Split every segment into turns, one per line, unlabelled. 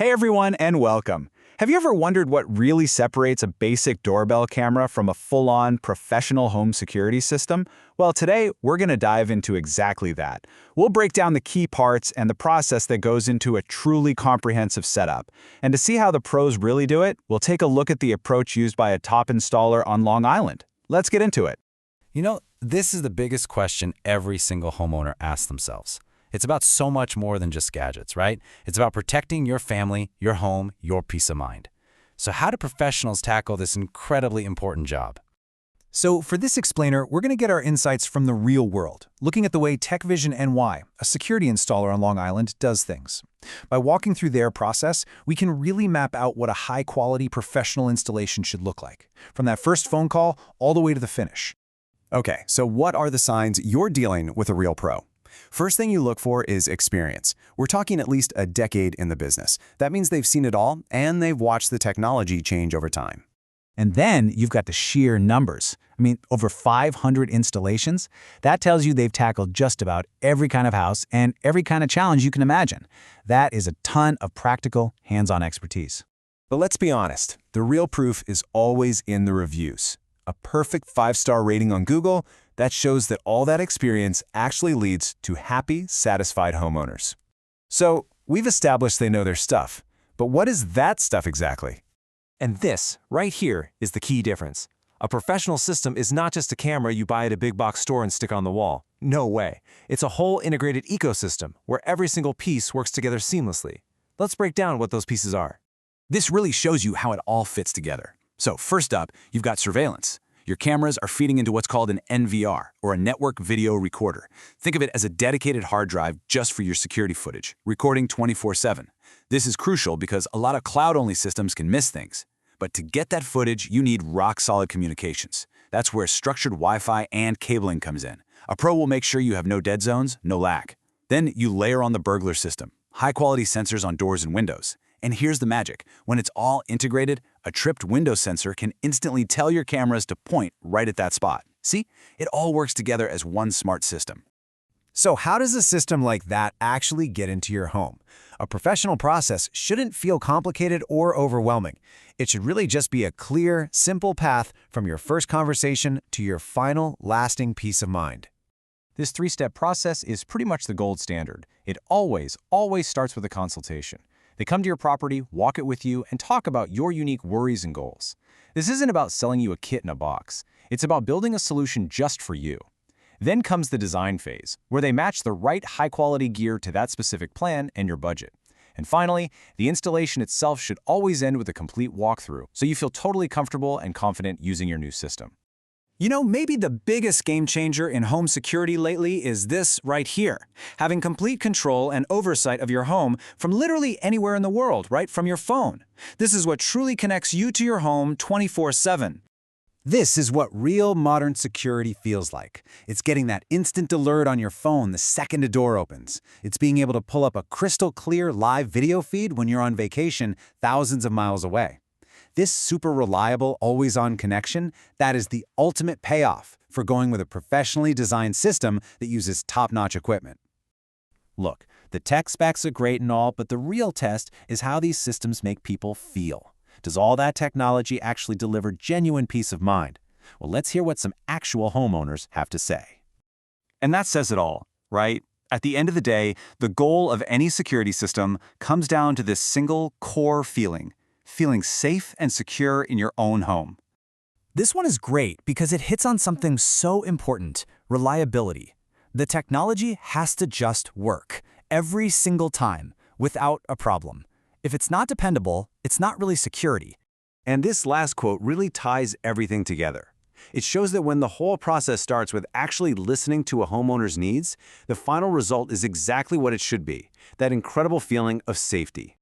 Hey everyone, and welcome. Have you ever wondered what really separates a basic doorbell camera from a full-on professional home security system? Well, today we're going to dive into exactly that. We'll break down the key parts and the process that goes into a truly comprehensive setup. And to see how the pros really do it, we'll take a look at the approach used by a top installer on Long Island. Let's get into it.
This is the biggest question every single homeowner asks themselves. It's about so much more than just gadgets, right? It's about protecting your family, your home, your peace of mind. So how do professionals tackle this incredibly important job?
So for this explainer, we're going to get our insights from the real world, looking at the way TechVision NY, a security installer on Long Island, does things. By walking through their process, we can really map out what a high-quality professional installation should look like, from that first phone call all the way to the finish.
Okay, so what are the signs you're dealing with a real pro? First thing you look for is experience. We're talking at least a decade in the business. That means they've seen it all, and they've watched the technology change over time.
And then you've got the sheer numbers. Over 500 installations. That tells you they've tackled just about every kind of house and every kind of challenge you can imagine. That is a ton of practical, hands-on expertise.
But let's be honest, the real proof is always in the reviews. A perfect 5-star rating on Google, that shows that all that experience actually leads to happy, satisfied homeowners. So, we've established they know their stuff. But what is that stuff exactly?
And this, right here, is the key difference. A professional system is not just a camera you buy at a big box store and stick on the wall. No way. It's a whole integrated ecosystem where every single piece works together seamlessly. Let's break down what those pieces are.
This really shows you how it all fits together. So first up, you've got surveillance. Your cameras are feeding into what's called an NVR, or a network video recorder. Think of it as a dedicated hard drive just for your security footage, recording 24/7. This is crucial because a lot of cloud-only systems can miss things. But to get that footage, you need rock-solid communications. That's where structured Wi-Fi and cabling comes in. A pro will make sure you have no dead zones, no lag. Then you layer on the burglar system, high-quality sensors on doors and windows. And here's the magic. When it's all integrated, a tripped window sensor can instantly tell your cameras to point right at that spot. See? It all works together as one smart system.
So how does a system like that actually get into your home? A professional process shouldn't feel complicated or overwhelming. It should really just be a clear, simple path from your first conversation to your final, lasting peace of mind.
This three-step process is pretty much the gold standard. It always starts with a consultation. They come to your property, walk it with you, and talk about your unique worries and goals. This isn't about selling you a kit in a box. It's about building a solution just for you. Then comes the design phase, where they match the right high-quality gear to that specific plan and your budget. And finally, the installation itself should always end with a complete walkthrough, so you feel totally comfortable and confident using your new system.
Maybe the biggest game changer in home security lately is this right here. Having complete control and oversight of your home from literally anywhere in the world, right from your phone. This is what truly connects you to your home 24/7.
This is what real modern security feels like. It's getting that instant alert on your phone the second a door opens. It's being able to pull up a crystal clear live video feed when you're on vacation thousands of miles away. This super reliable, always-on connection, that is the ultimate payoff for going with a professionally designed system that uses top-notch equipment.
Look, the tech specs are great and all, but the real test is how these systems make people feel. Does all that technology actually deliver genuine peace of mind? Well, let's hear what some actual homeowners have to say.
And that says it all, right? At the end of the day, the goal of any security system comes down to this single core feeling safe and secure in your own home.
This one is great because it hits on something so important, reliability. The technology has to just work every single time without a problem. If it's not dependable, it's not really security.
And this last quote really ties everything together. It shows that when the whole process starts with actually listening to a homeowner's needs, the final result is exactly what it should be, that incredible feeling of safety.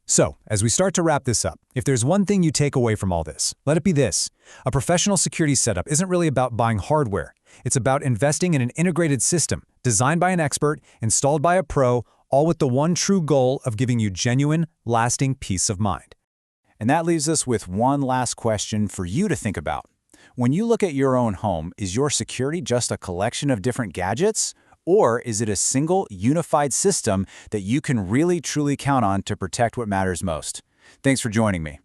So, as we start to wrap this up, if there's one thing you take away from all this, let it be this. A professional security setup isn't really about buying hardware. It's about investing in an integrated system, designed by an expert, installed by a pro, all with the one true goal of giving you genuine, lasting peace of mind.
And that leaves us with one last question for you to think about. When you look at your own home, is your security just a collection of different gadgets?
Or is it a single, unified system that you can really truly count on to protect what matters most? Thanks for joining me.